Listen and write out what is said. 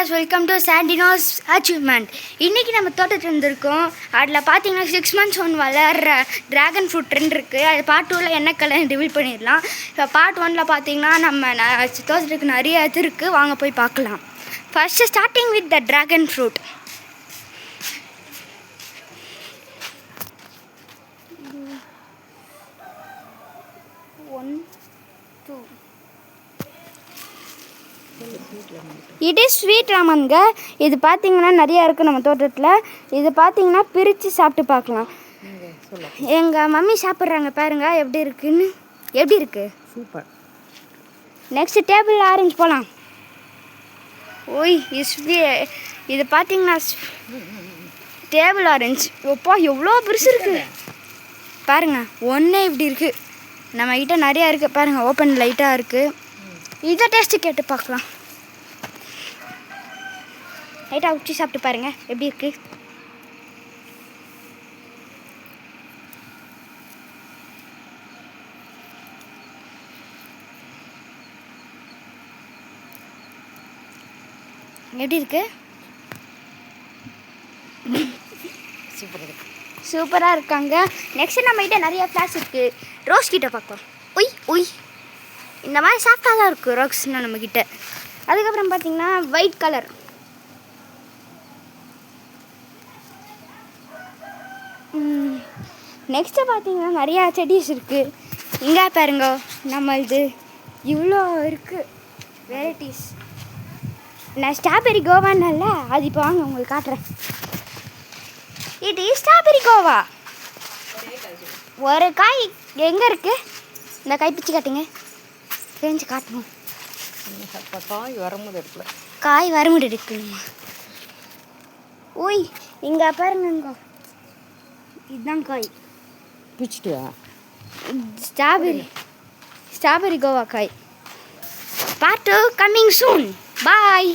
Guys, welcome to சாண்டினோஸ் achievement. இன்றைக்கி நம்ம தோட்டத்தில் இருந்திருக்கோம். அதில் பார்த்தீங்கன்னா 6 months ஒன் வளர்கிற ட்ராகன் ஃப்ரூட் ட்ரெண்ட் இருக்குது. அது பார்ட் 2ல் என்ன கலர் ரிவீல் பண்ணிடலாம். இப்போ பார்ட் 1ல் பார்த்தீங்கன்னா நம்ம தோட்டத்துக்கு நிறைய இது இருக்குது. வாங்க போய் பார்க்கலாம். First starting with the Dragon fruit. இது ஸ்வீட் ராமன்ங்க. இது பார்த்தீங்கன்னா நிறையா இருக்குது நம்ம தோட்டத்தில். இது பார்த்தீங்கன்னா பிரித்து சாப்பிட்டு பார்க்கலாம். எங்கள் மம்மி சாப்பிட்றாங்க, பாருங்கள் எப்படி இருக்குன்னு. எப்படி இருக்குது? சூப்பர். நெக்ஸ்ட்டு டேபிள் ஆரஞ்சு போகலாம். ஓய், இது பார்த்தீங்கன்னா டேபிள் ஆரஞ்சு. ஒப்பா, எவ்வளோ பெருசு இருக்குது பாருங்கள். ஒன்றே இப்படி இருக்குது. நம்மக்கிட்ட நிறையா இருக்குது பாருங்கள். ஓப்பன் லைட்டாக இருக்குது. இதை டேஸ்ட்டு கேட்டு பார்க்கலாம். லைட்டாக உச்சி சாப்பிட்டு பாருங்கள் எப்படி இருக்குது. எப்படி இருக்கு? சூப்பராக இருக்காங்க. நெக்ஸ்ட்டு நம்மகிட்ட நிறைய ஃப்ளாஷ் இருக்குது. ரோஸ் கிட்ட பார்க்கலாம். ஒய் இந்த மாதிரி சாஃப்டாக தான் இருக்குது ரோஸ்னால் நம்மக்கிட்ட. அதுக்கப்புறம் பார்த்தீங்கன்னா ஒயிட் கலர். நெக்ஸ்ட்டு பார்த்தீங்கன்னா நிறையா செடிஸ் இருக்குது. இங்கே பாருங்க, நம்மளது இவ்வளோ இருக்குது வெரைட்டிஸ். நான் ஸ்ட்ராபெரி கோவான்னல்ல, அது இப்போ வாங்க உங்களுக்கு காட்டுறேன். இது ஸ்ட்ராபெரி கோவா. ஒரு காய் எங்கே இருக்குது? இந்த காய் பிச்சு காட்டுங்க. செஞ்சு காட்டணும். காய் வரும்போது எடுக்கல. காய் வரும்போது எடுக்கணுமா? ஓய், இங்கே பாருங்க, இதுதான் காய். பிச்சுட்டியா? ஸ்ட்ராபெரி கோவா காய். Part 2 coming soon. பாய்.